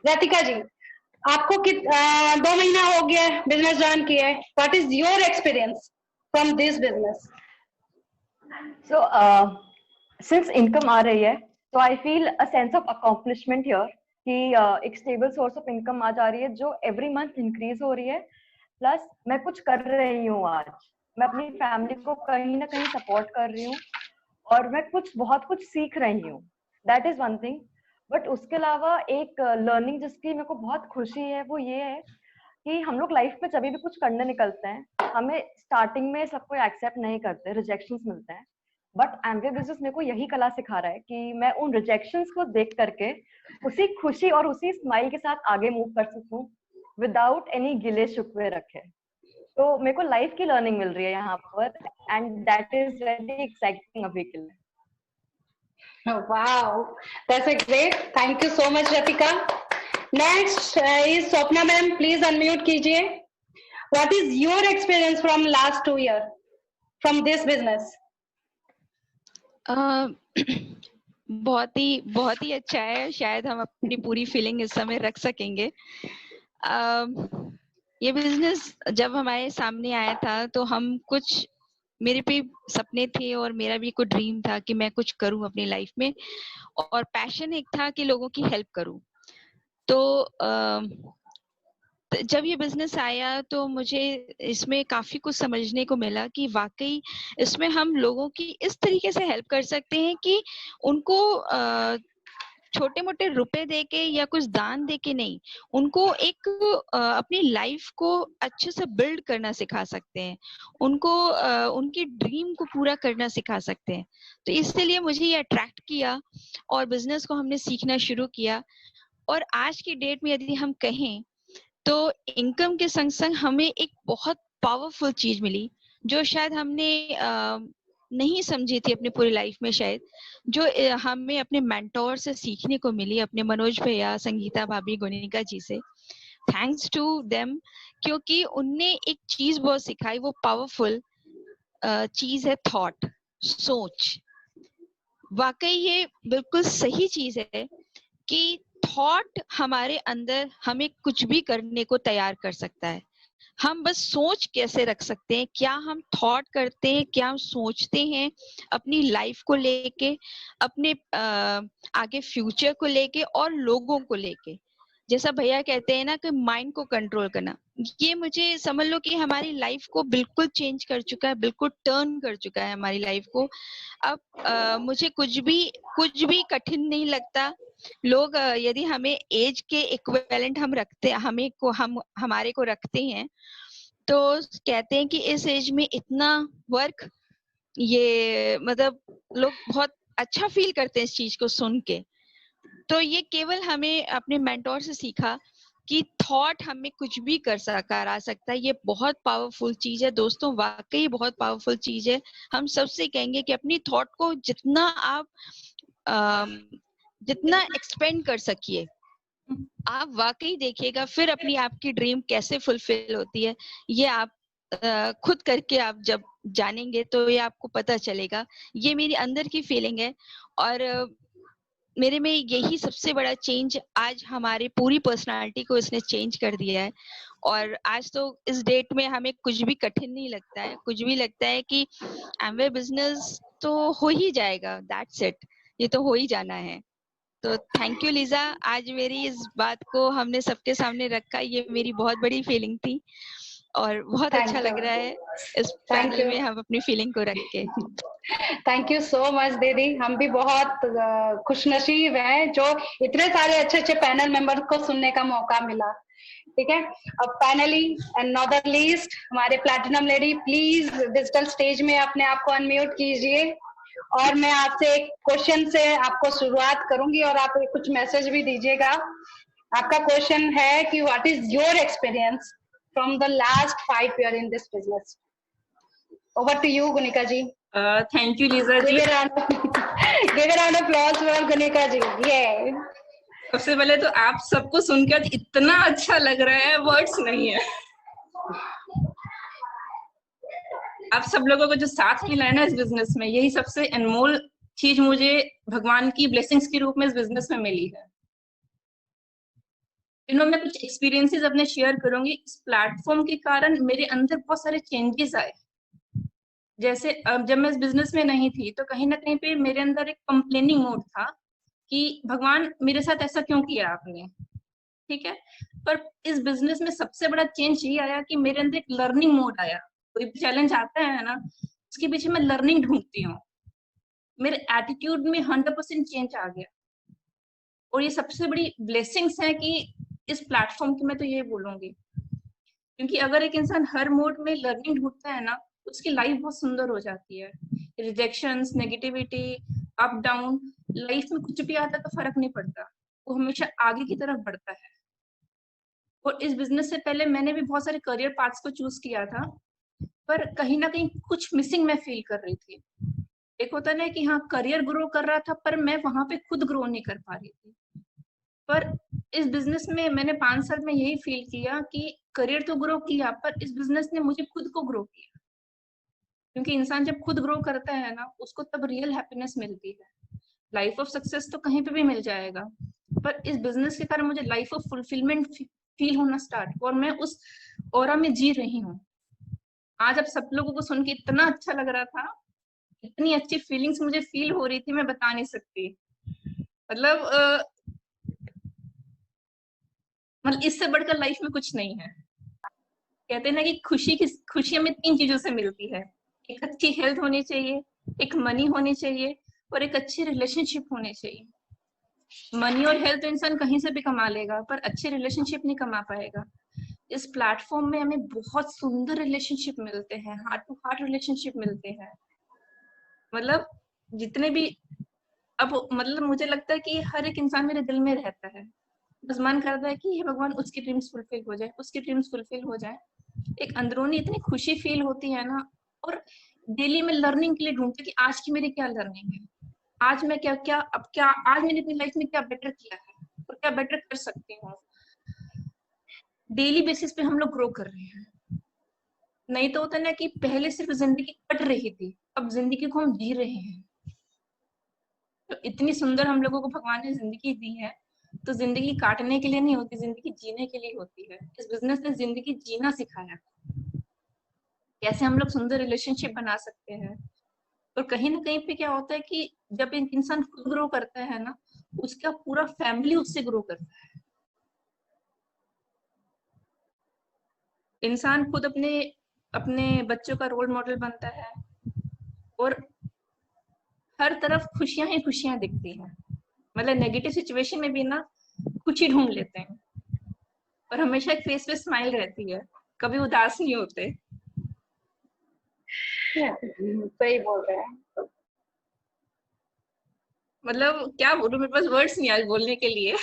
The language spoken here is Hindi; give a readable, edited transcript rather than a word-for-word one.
राधिका जी, आपको 2 महीना हो गया बिजनेस ज्वाइन किया है, what is your experience from this business? So, since income आ रही है, so I feel a sense of accomplishment here कि एक stable source of income आ जा रही है जो every month increase हो रही है, plus मैं कुछ कर रही हूँ आज, मैं अपनी family को कहीं ना कहीं support कर रही हूँ और मैं बहुत कुछ सीख रही हूँ. That is one thing. But उसके अलावा एक learning जिसकी मेरे को बहुत खुशी है वो ये है कि हम लोग लाइफ में जब भी कुछ करने निकलते हैं हमें स्टार्टिंग में सब कोई एक्सेप्ट नहीं करते, रिजेक्शंस मिलते हैं. बट एमवे बिजनेस मेरे को यही कला सिखा रहा है कि मैं उन रिजेक्शंस को देख करके उसी खुशी और उसी स्माइल के साथ आगे मूव कर सकूं विदाउट एनी गिले शिकवे रखे. तो मेरे को लाइफ की लर्निंग मिल रही है यहाँ पर and that is very exciting अभी के लिए. Wow, that's a great. Thank you so much, Ratika. Next is Swapna ma'am. Please unmute कीजिए. What is your experience from last 2 years from this business? बहुत ही अच्छा है. शायद हम अपनी पूरी फीलिंग इस समय रख सकेंगे. ये बिजनेस जब हमारे सामने आया था तो हम कुछ मेरे पे सपने थे और मेरा भी कोई ड्रीम था कि मैं कुछ करूं अपनी लाइफ में और पैशन एक था कि लोगों की हेल्प करूं. तो जब ये बिजनेस आया तो मुझे इसमें काफी कुछ समझने को मिला कि वाकई इसमें हम लोगों की इस तरीके से हेल्प कर सकते हैं कि उनको छोटे मोटे रुपए देके या कुछ दान देके नहीं, उनको एक अपनी लाइफ को अच्छे से बिल्ड करना सिखा सकते हैं, उनको उनकी ड्रीम को पूरा करना सिखा सकते हैं. तो इसलिए मुझे ये अट्रैक्ट किया और बिजनेस को हमने सीखना शुरू किया. और आज की डेट में यदि हम कहें तो इनकम के संग संग हमें एक बहुत पावरफुल चीज मिली जो शायद हमने नहीं समझी थी अपनी पूरी लाइफ में, शायद जो हमें अपने मेंटोर से सीखने को मिली, अपने मनोज भैया, संगीता भाभी, गुनिका जी से. थैंक्स टू देम, क्योंकि उनने एक चीज बहुत सिखाई, वो पावरफुल चीज है थॉट, सोच. वाकई ये बिल्कुल सही चीज है कि थॉट हमारे अंदर हमें कुछ भी करने को तैयार कर सकता है. हम बस सोच कैसे रख सकते हैं, क्या हम थॉट करते हैं, क्या हम सोचते हैं अपनी लाइफ को लेके, अपने आगे फ्यूचर को लेके और लोगों को लेके. जैसा भैया कहते हैं ना कि माइंड को कंट्रोल करना, ये मुझे समझ लो कि हमारी लाइफ को बिल्कुल चेंज कर चुका है, बिल्कुल टर्न कर चुका है हमारी लाइफ को. अब मुझे कुछ भी कठिन नहीं लगता. लोग यदि हमें एज के इक्विवेलेंट हम रखते हमारे को रखते हैं तो कहते हैं कि इस एज में इतना वर्क, ये मतलब लोग बहुत अच्छा फील करते हैं इस चीज को सुन के. तो ये केवल हमें अपने मेंटोर से सीखा कि थॉट हमें कुछ भी करा सकता है. ये बहुत पावरफुल चीज है दोस्तों, वाकई बहुत पावरफुल चीज है. हम सबसे कहेंगे कि अपनी थॉट को जितना आप जितना एक्सपेंड कर सकिए, आप वाकई देखिएगा फिर अपनी आपकी ड्रीम कैसे फुलफिल होती है. ये आप खुद करके आप जब जानेंगे तो ये आपको पता चलेगा. ये मेरी अंदर की फीलिंग है और मेरे में यही सबसे बड़ा चेंज, आज हमारी पूरी पर्सनालिटी को इसने चेंज कर दिया है. और आज तो इस डेट में हमें कुछ भी कठिन नहीं लगता है, कुछ भी लगता है कि एमवे बिजनेस तो हो ही जाएगा, दैट्स इट, ये तो हो ही जाना है. तो थैंक यू लीजा, आज मेरी इस बात को हमने सबके सामने रखा, ये मेरी बहुत बड़ी फीलिंग थी और बहुत अच्छा लग रहा है इस पैनल में हम अपनी फीलिंग को रख के. थैंक यू सो मच दीदी, हम भी बहुत खुशनसीब हैं जो इतने सारे अच्छे अच्छे पैनल मेंबर को सुनने का मौका मिला. ठीक है, अब finally and not the least हमारे platinum lady, please digital stage में अपने आप को अनम्यूट कीजिए और मैं आपसे एक क्वेश्चन से आपको शुरुआत करूंगी और आप कुछ मैसेज भी दीजिएगा. आपका क्वेश्चन है कि what is your experience from the last 5 years in this business. Over to you Gunika ji. Thank you Liza ji. Give a round of applause for Gunika ji. Yeah. सबसे पहले तो आप सबको सुनकर इतना अच्छा लग रहा है, वर्ड्स नहीं है. आप सब लोगों को जो साथ मिला है ना इस बिजनेस में, यही सबसे अनमोल चीज मुझे भगवान की ब्लेसिंग्स के रूप में इस बिजनेस में मिली है. मैं कुछ एक्सपीरियंसेस अपने शेयर करूंगी। इस प्लेटफॉर्म के कारण मेरे अंदर बहुत सारे चेंजेस आए। जैसे जब मैं इस बिजनेस में नहीं थी तो कहीं ना कहीं पे मेरे अंदर एक कंप्लेनिंग मोड था कि भगवान मेरे साथ ऐसा क्यों किया आपने, ठीक है। पर इस बिजनेस में सबसे बड़ा चेंज ये आया कि मेरे अंदर एक लर्निंग मोड आया। कोई भी चैलेंज आता है ना, उसके पीछे मैं लर्निंग ढूंढती हूँ। मेरे एटीट्यूड में 100% चेंज आ गया। और ये सबसे बड़ी ब्लेसिंग्स है कि इस प्लेटफॉर्म की, मैं तो ये बोलूंगी, क्योंकि अगर एक इंसान हर मोड में लर्निंग ढूंढता है ना, उसकी लाइफ बहुत सुंदर हो जाती है। Rejections, negativity, up down, life में कुछ भी आता है तो फर्क नहीं पड़ता, वो हमेशा आगे की तरफ बढ़ता है। और इस बिजनेस से पहले मैंने भी बहुत सारे करियर पाथ्स को चूज किया था, पर कहीं ना कहीं कुछ मिसिंग मैं फील कर रही थी। एक होता ना कि हाँ करियर ग्रो कर रहा था पर मैं वहां पे खुद ग्रो नहीं कर पा रही थी। पर इस बिजनेस में मैंने 5 साल में यही फील किया कि करियर तो ग्रो किया पर इस बिजनेस ने मुझे खुद को ग्रो किया। क्योंकि इंसान जब खुद ग्रो करता है ना, उसको तब रियल हैप्पीनेस मिलती है। लाइफ ऑफ सक्सेस तो कहीं पे भी मिल जाएगा, पर इस बिजनेस के कारण मुझे लाइफ ऑफ फुलफिलमेंट फील होना स्टार्ट, और मैं उस ऑरा में जी रही हूँ। आज अब सब लोगों को सुन के इतना अच्छा लग रहा था, इतनी अच्छी फीलिंग्स मुझे फील हो रही थी, मैं बता नहीं सकती। मतलब इससे बढ़कर लाइफ में कुछ नहीं है। कहते हैं ना कि खुशी हमें 3 चीजों से मिलती है। एक अच्छी हेल्थ होनी चाहिए, एक मनी होनी चाहिए, और एक अच्छी रिलेशनशिप होनी चाहिए। मनी और हेल्थ तो इंसान कहीं से भी कमा लेगा, पर अच्छे रिलेशनशिप नहीं कमा पाएगा। इस प्लेटफॉर्म में हमें बहुत सुंदर रिलेशनशिप मिलते हैं, हार्ट टू हार्ट रिलेशनशिप मिलते हैं। मतलब जितने भी, अब मतलब मुझे लगता है कि हर एक इंसान मेरे दिल में रहता है। बस मन करता है कि हे भगवान उसकी ड्रीम्स फुलफिल हो जाए, उसकी ड्रीम्स फुलफिल हो जाए। एक अंदरूनी इतनी खुशी फील होती है ना। और डेली में लर्निंग के लिए ढूंढती हूँ कि आज की मेरी क्या लर्निंग है, आज मैं क्या क्या अब क्या आज मैंने अपनी लाइफ में क्या बेटर किया है और क्या बेटर कर सकती हूँ। डेली बेसिस पे हम लोग ग्रो कर रहे हैं। नहीं तो होता ना कि पहले सिर्फ जिंदगी कट रही थी, अब जिंदगी को हम जी रहे हैं। तो इतनी सुंदर हम लोगों को भगवान ने जिंदगी दी है, तो जिंदगी काटने के लिए नहीं होती, जिंदगी जीने के लिए होती है। इस बिजनेस ने जिंदगी जीना सिखाया, कैसे हम लोग सुंदर रिलेशनशिप बना सकते हैं। और कहीं ना कहीं पे क्या होता है कि जब एक इंसान खुद ग्रो करता है ना, उसका पूरा फैमिली उससे ग्रो करता है। इंसान खुद अपने अपने बच्चों का रोल मॉडल बनता है, और हर तरफ खुशियां ही खुशियां दिखती हैं। मतलब नेगेटिव सिचुएशन में भी ना खुशी ढूंढ लेते हैं, और हमेशा एक फेस पे स्माइल रहती है, कभी उदास नहीं होते। सही बोल रहे हैं। मतलब क्या बोलूं, मेरे पास वर्ड्स नहीं आज बोलने के लिए।